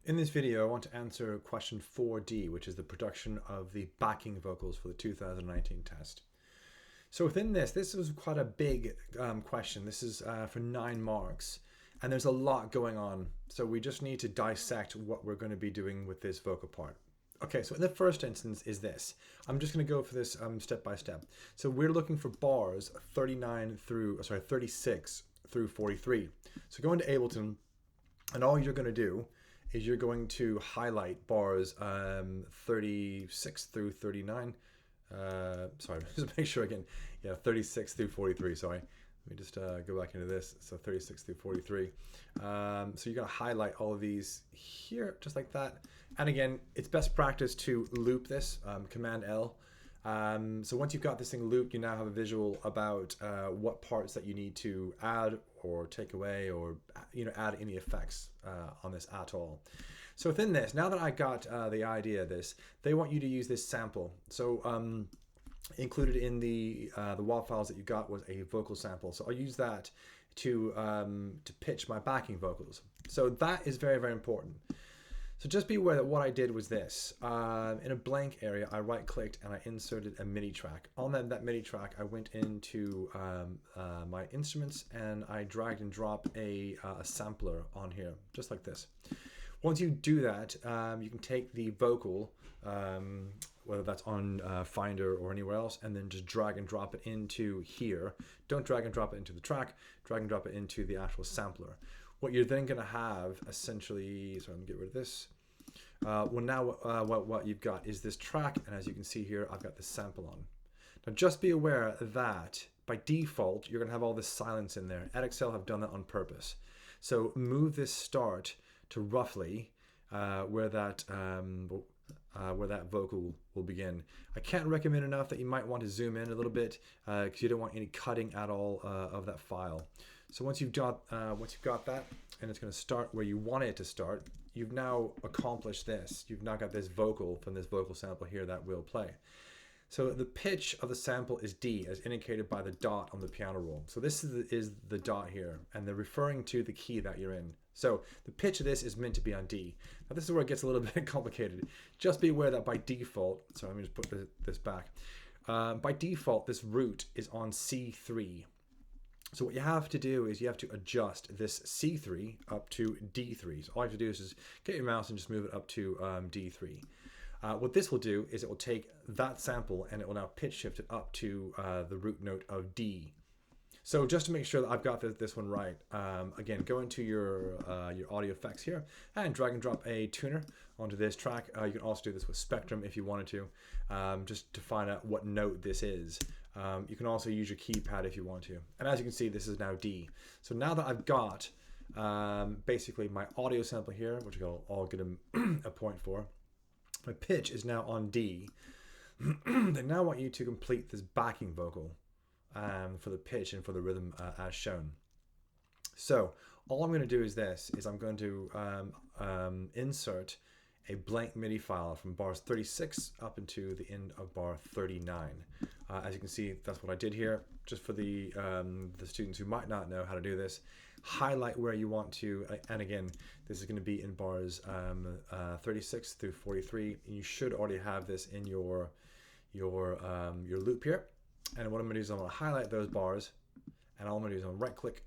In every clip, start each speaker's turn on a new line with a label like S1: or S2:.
S1: In this video, I want to answer question 4d, which is the production of the backing vocals for the 2019 test. So within this was quite a big question. This is for 9 marks, and there's a lot going on. So we just need to dissect what we're going to be doing with this vocal part. Okay, so in the first instance is this. I'm just going to go for this step by step. So we're looking for bars 36 through 43. So go into Ableton, and all you're going to do is you're going to highlight bars 36 through 39. Sorry, just make sure again. Yeah, 36 through 43, sorry. Let me just go back into this. So 36 through 43. So you're going to highlight all of these here, just like that. And again, it's best practice to loop this, Command L. So once you've got this thing looped, you now have a visual about what parts that you need to add or take away, or add any effects on this at all. So within this, now that I got the idea of this, they want you to use this sample. So included in the WAV files that you got was a vocal sample. So I'll use that to pitch my backing vocals. So that is very, very important. So just be aware that what I did was this. In a blank area, I right-clicked and I inserted a MIDI track. On that MIDI track, I went into my instruments and I dragged and dropped a sampler on here, just like this. Once you do that, you can take the vocal, whether that's on Finder or anywhere else, and then just drag and drop it into here. Don't drag and drop it into the track, drag and drop it into the actual sampler. What you're then going to have essentially, so I'm going to get rid of this. Well, now what you've got is this track, and as you can see here, I've got this sample on. Now just be aware that by default, you're going to have all this silence in there. Edexcel have done that on purpose. So move this start to roughly where that vocal will begin. I can't recommend enough that you might want to zoom in a little bit because you don't want any cutting at all of that file. So once you've got that, and it's going to start where you want it to start, you've now accomplished this. You've now got this vocal from this vocal sample here that will play. So the pitch of the sample is D, as indicated by the dot on the piano roll. So this is the dot here, and they're referring to the key that you're in. So the pitch of this is meant to be on D. Now this is where it gets a little bit complicated. Just be aware that by default, so let me just put this back. By default, this root is on C3. So what you have to do is you have to adjust this C3 up to D3. So all you have to do is just get your mouse and just move it up to D3. What this will do is it will take that sample and it will now pitch shift it up to the root note of D. So just to make sure that I've got this one right, again, go into your audio effects here and drag and drop a tuner onto this track. You can also do this with Spectrum if you wanted to, just to find out what note this is. You can also use your keypad if you want to. And as you can see, this is now D. So now that I've got basically my audio sample here, which I'll get a point for, my pitch is now on D. They now want you to complete this backing vocal for the pitch and for the rhythm as shown. So all I'm going to do is this, is I'm going to insert a blank MIDI file from bars 36 up into the end of bar 39. As you can see, that's what I did here. Just for the students who might not know how to do this, highlight where you want to, and again, this is going to be in bars 36 through 43. And you should already have this in your loop here. And what I'm going to do is I'm going to highlight those bars, and all I'm going to do is I'm going to right click,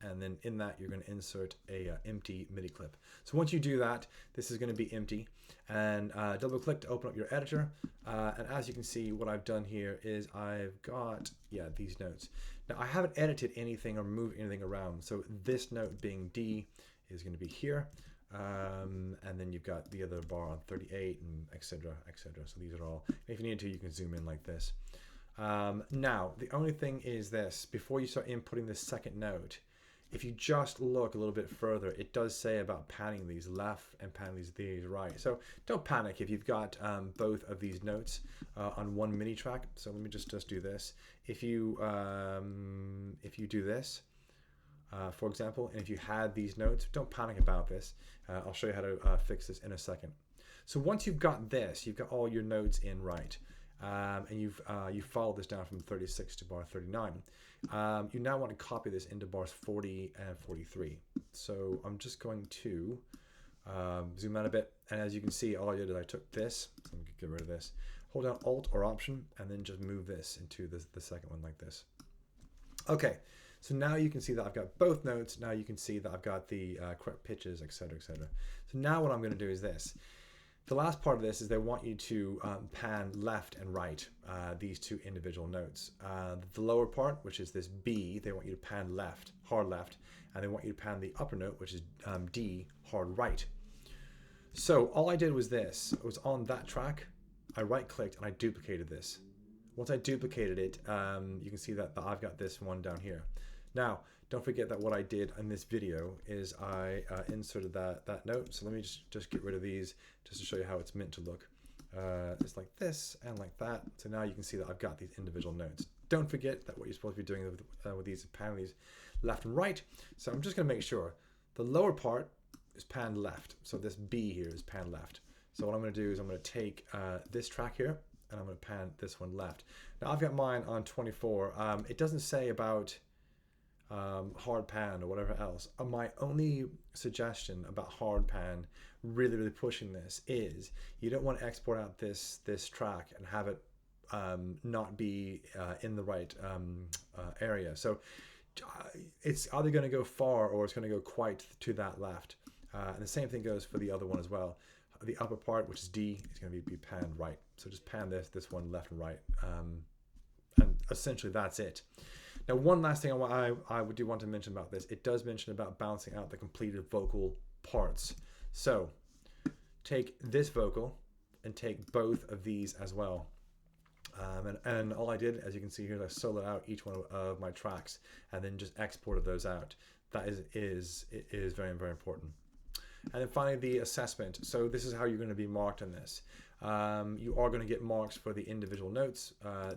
S1: and then in that you're going to insert a empty MIDI clip. So once you do that, this is going to be empty, and double click to open up your editor. And as you can see, what I've done here is I've got these notes. Now I haven't edited anything or moved anything around. So this note being D is going to be here, and then you've got the other bar on 38 and etc. etc. So these are all. If you need to, you can zoom in like this. Now the only thing is this: before you start inputting the second note, if you just look a little bit further, it does say about panning these left and panning these right. So don't panic if you've got both of these notes on one MIDI track. So let me just do this. If you do this, for example, and if you had these notes, don't panic about this. I'll show you how to fix this in a second. So once you've got this, you've got all your notes in right. And you've followed this down from 36 to bar 39. You now want to copy this into bars 40 and 43. So I'm just going to Zoom out a bit, and as you can see, all I did is I took this, so I'm gonna get rid of this, hold down Alt or Option, and then just move this into the second one like this. Okay, so now you can see that I've got both notes. Now you can see that I've got the correct pitches, etc., etc. So now what I'm going to do is this. The last part of this is they want you to pan left and right, these two individual notes. The lower part, which is this B, they want you to pan left, hard left, and they want you to pan the upper note, which is D, hard right. So all I did was this. It was on that track. I right-clicked and I duplicated this. Once I duplicated it, you can see that I've got this one down here. Now, don't forget that what I did in this video is I inserted that note. So let me just get rid of these just to show you how it's meant to look. It's like this and like that. So now you can see that I've got these individual notes. Don't forget that what you're supposed to be doing with these is panning these left and right. So I'm just going to make sure the lower part is panned left. So this B here is panned left. So what I'm going to do is I'm going to take this track here, and I'm going to pan this one left. Now I've got mine on 24. It doesn't say about hard pan or whatever else. My only suggestion about hard pan, really pushing this, is you don't want to export out this track and have it not be in the right area. So it's either going to go far or it's going to go quite to that left. And the same thing goes for the other one as well. The upper part, which is D, is going to be panned right. So just pan this one left and right. And essentially that's it. Now, one last thing I do want to mention about this. It does mention about bouncing out the completed vocal parts. So take this vocal and take both of these as well. And all I did, as you can see here, is I soloed out each one of my tracks and then just exported those out. That is very, very important. And then finally, the assessment. So this is how you're going to be marked on this. You are going to get marks for the individual notes,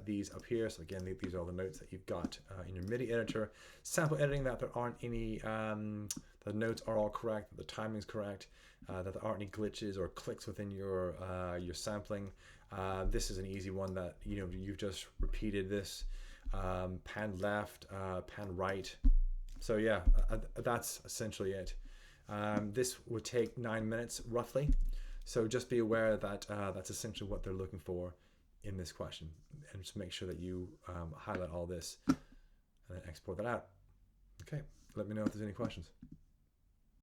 S1: these up here. So again, these are all the notes that you've got in your MIDI editor. Sample editing, that there aren't any, the notes are all correct, that the timing's correct, that there aren't any glitches or clicks within your sampling. This is an easy one that, you've just repeated this, pan left, pan right. So yeah, that's essentially it. This would take 9 minutes roughly. So just be aware that that's essentially what they're looking for in this question. And just make sure that you highlight all this and then export that out. Okay, let me know if there's any questions.